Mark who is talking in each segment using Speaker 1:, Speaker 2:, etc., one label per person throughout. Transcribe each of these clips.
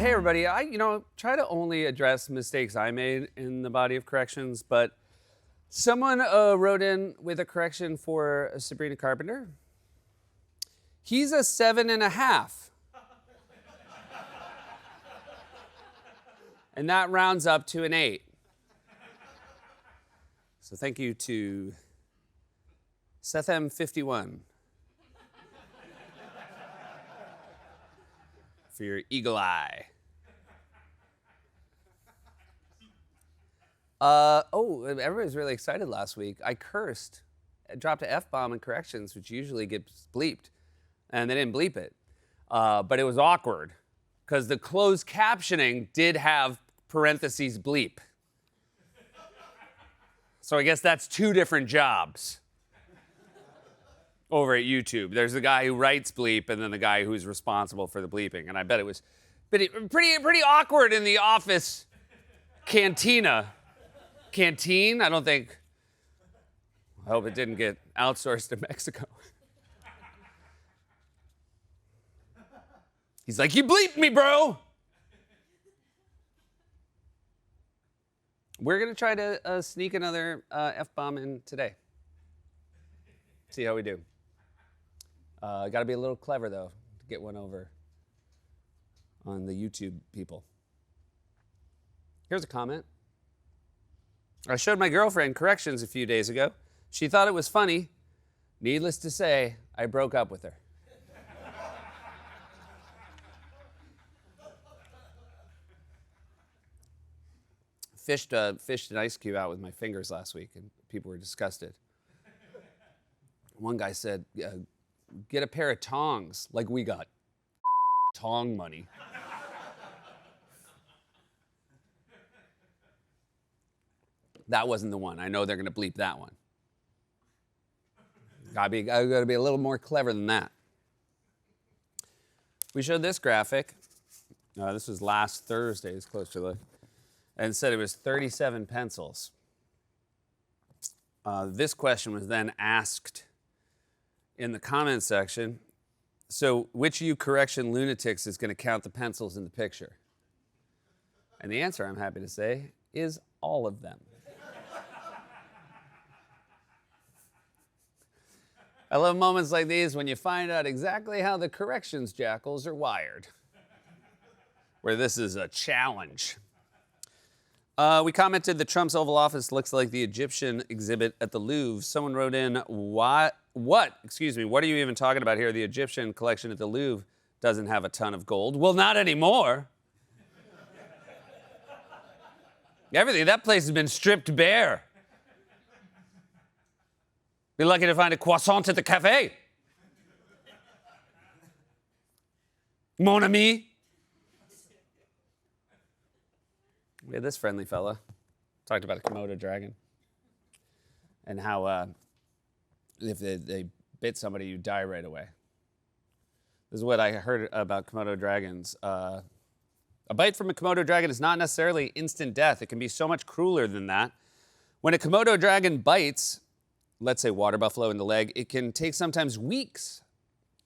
Speaker 1: Hey everybody, I try to only address mistakes I made in the body of corrections, but someone wrote in with a correction for Sabrina Carpenter. He's a 7.5. And that rounds up to an 8. So thank you to Sethem51 for your eagle eye. Everybody was really excited last week. I cursed. I dropped an F-bomb in corrections, which usually gets bleeped. And they didn't bleep it. But it was awkward because the closed captioning did have parentheses bleep. So I guess that's 2 different jobs over at YouTube. There's the guy who writes bleep and then the guy who's responsible for the bleeping. And I bet it was pretty awkward in the office cantina. Canteen? I hope it didn't get outsourced to Mexico. He's like, you bleeped me, bro. We're going to try to sneak another F-bomb in today. See how we do. Got to be a little clever, though, to get one over on the YouTube people. Here's a comment. I showed my girlfriend corrections a few days ago. She thought it was funny. Needless to say, I broke up with her. Fished an ice cube out with my fingers last week, and people were disgusted. One guy said, get a pair of tongs, like we got tong money. That wasn't the one. I know they're going to bleep that one. I got to be a little more clever than that. We showed this graphic. This was last Thursday's Closer Look. And said it was 37 pencils. This question was then asked in the comments section. So which of you correction lunatics is going to count the pencils in the picture? And the answer, I'm happy to say, is all of them. I love moments like these when you find out exactly how the corrections jackals are wired. Where this is a challenge. We commented that Trump's Oval Office looks like the Egyptian exhibit at the Louvre. Someone wrote in, what are you even talking about here? The Egyptian collection at the Louvre doesn't have a ton of gold. Well, not anymore. That place has been stripped bare. Be lucky to find a croissant at the cafe. Mon ami. We had this friendly fella. Talked about a Komodo dragon. And how if they bit somebody, you die right away. This is what I heard about Komodo dragons. A bite from a Komodo dragon is not necessarily instant death. It can be so much crueler than that. When a Komodo dragon bites, let's say water buffalo in the leg, it can take sometimes weeks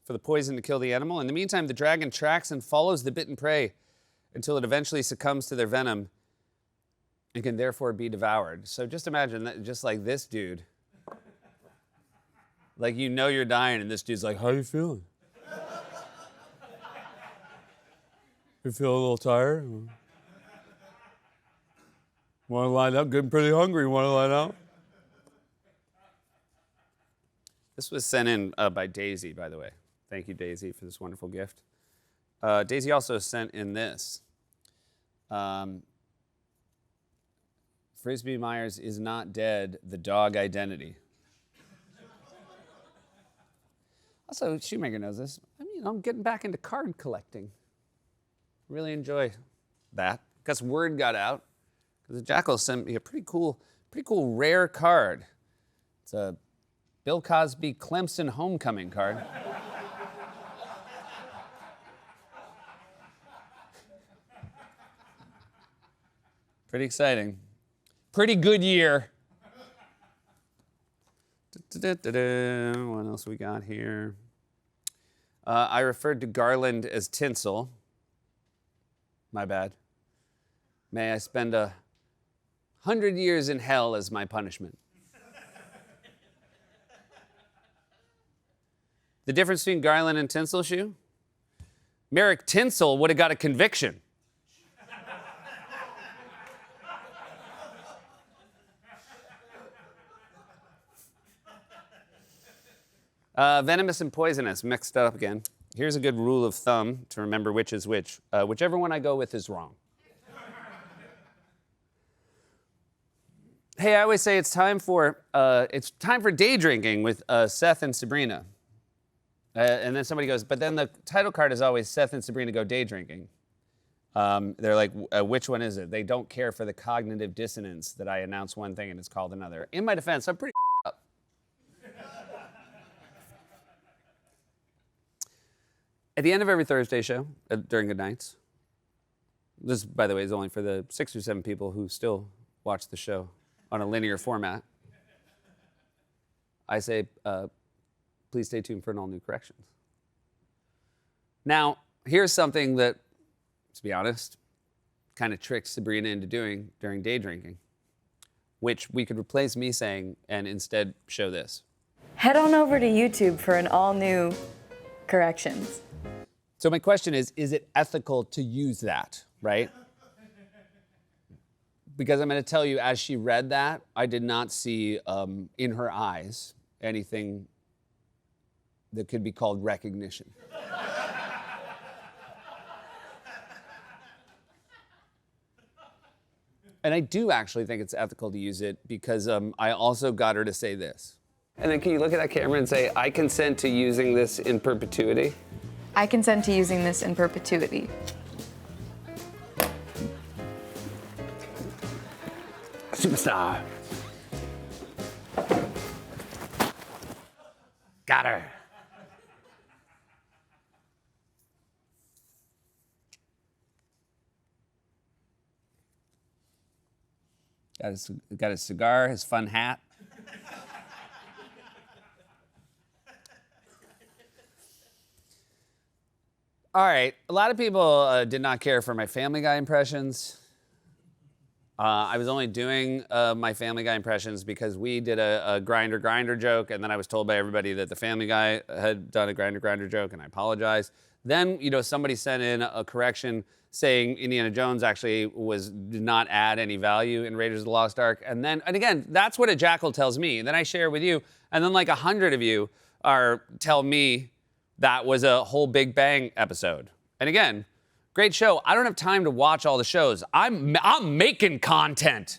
Speaker 1: for the poison to kill the animal. In the meantime, the dragon tracks and follows the bitten prey until it eventually succumbs to their venom and can therefore be devoured. So just imagine that, just like this dude. Like, you know you're dying, and this dude's like, how you feeling? You feel a little tired? Want to line up? Getting pretty hungry. Want to line up? This was sent in by Daisy, by the way. Thank you, Daisy, for this wonderful gift. Daisy also sent in this. Frisbee Myers is not dead, the dog identity. Also, Shoemaker knows this. I'm getting back into card collecting. Really enjoy that. Because word got out. Because the Jackal sent me a pretty cool rare card. It's a Bill Cosby Clemson homecoming card. Pretty exciting. Pretty good year. What else we got here? I referred to Garland as tinsel. My bad. May I spend 100 years in hell as my punishment. The difference between Garland and Tinsleshoe? Merrick Tinsel would have got a conviction. Venomous and poisonous, mixed up again. Here's a good rule of thumb to remember which is which. Whichever one I go with is wrong. Hey, I always say it's time for day drinking with Seth and Sabrina. And then somebody goes, but then the title card is always Seth and Sabrina go day drinking. They're like, which one is it? They don't care for the cognitive dissonance that I announce one thing and it's called another. In my defense, I'm pretty up. At the end of every Thursday show, during Good Nights, this, by the way, is only for the 6 or 7 people who still watch the show on a linear format, I say, please stay tuned for an all-new Corrections. Now, here's something that, to be honest, kind of tricked Sabrina into doing during day drinking, which we could replace me saying and instead show this.
Speaker 2: Head on over to YouTube for an all-new Corrections.
Speaker 1: So my question is it ethical to use that, right? Because I'm going to tell you, as she read that, I did not see in her eyes anything that could be called recognition. And I do actually think it's ethical to use it because I also got her to say this. And then can you look at that camera and say, I consent to using this in perpetuity?
Speaker 2: I consent to using this in perpetuity.
Speaker 1: Superstar. Got her. Got his cigar, his fun hat. All right, a lot of people did not care for my Family Guy impressions. I was only doing my Family Guy impressions because we did a grinder joke, and then I was told by everybody that the Family Guy had done a grinder joke, and I apologized. Then, somebody sent in a correction saying Indiana Jones actually did not add any value in Raiders of the Lost Ark. And again, that's what a jackal tells me. And then I share with you, and then like 100 of you tell me that was a whole Big Bang episode. And again, great show. I don't have time to watch all the shows. I'm making content.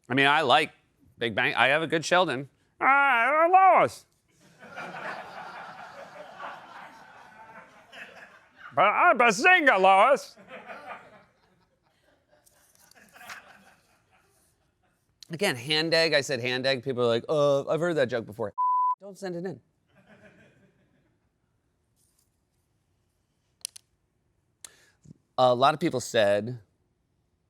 Speaker 1: I mean, I like Big Bang. I have a good Sheldon. Lois. But I'm a singer, Lois. Again, hand egg. I said hand egg. People are like, I've heard that joke before. Don't send it in. A lot of people said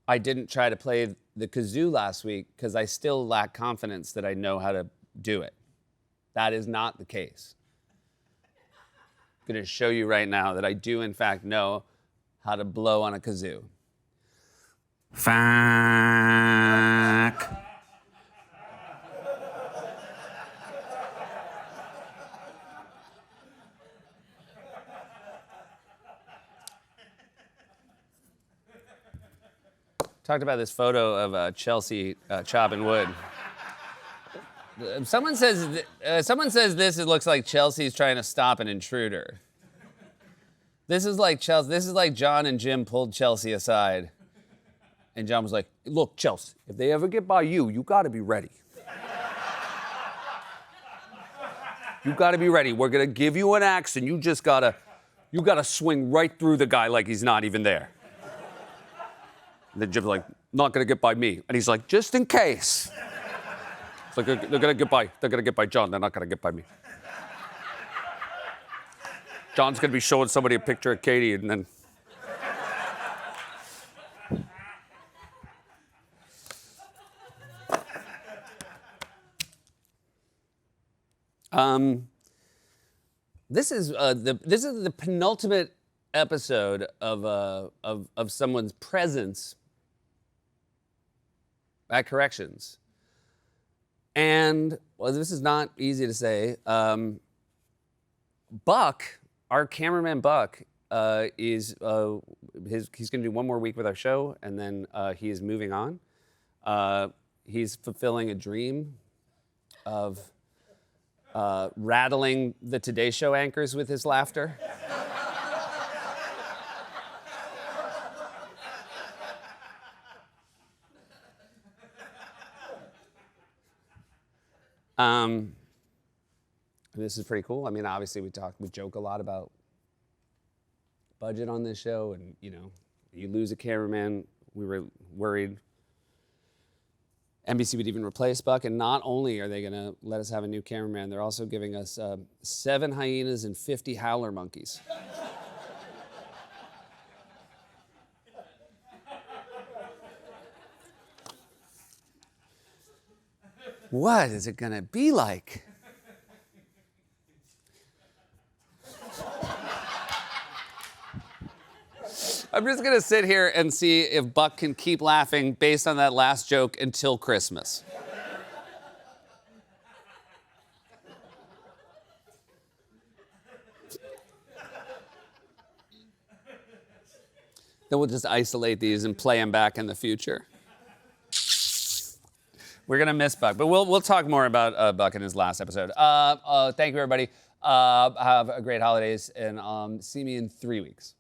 Speaker 1: I didn't try to play the kazoo last week because I still lack confidence that I know how to do it. That is not the case. I'm going to show you right now that I do, in fact, know how to blow on a kazoo. Fuck. Talked about this photo of Chelsea chopping wood. Someone says this. It looks like Chelsea's trying to stop an intruder. This is like Chelsea. This is like John and Jim pulled Chelsea aside, and John was like, "Look, Chelsea, if they ever get by you, you got to be ready. You got to be ready. We're gonna give you an axe, and you gotta swing right through the guy like he's not even there." And then Jim's like, "Not gonna get by me," and he's like, "Just in case." It's like they're gonna get by John. They're not gonna get by me. John's gonna be showing somebody a picture of Katie, and then. This is the penultimate episode of someone's presence at Corrections. And, well, this is not easy to say. Buck, our cameraman Buck, he's going to do one more week with our show, and then he is moving on. He's fulfilling a dream of rattling the Today Show anchors with his laughter. This is pretty cool. I mean, obviously we joke a lot about budget on this show, and you lose a cameraman. We were worried NBC would even replace Buck, and not only are they gonna let us have a new cameraman, they're also giving us 7 hyenas and 50 howler monkeys. What is it gonna be like? I'm just gonna sit here and see if Buck can keep laughing based on that last joke until Christmas. Then we'll just isolate these and play them back in the future. We're gonna miss Buck, but we'll talk more about Buck in his last episode. Thank you, everybody. Have a great holidays, and see me in 3 weeks.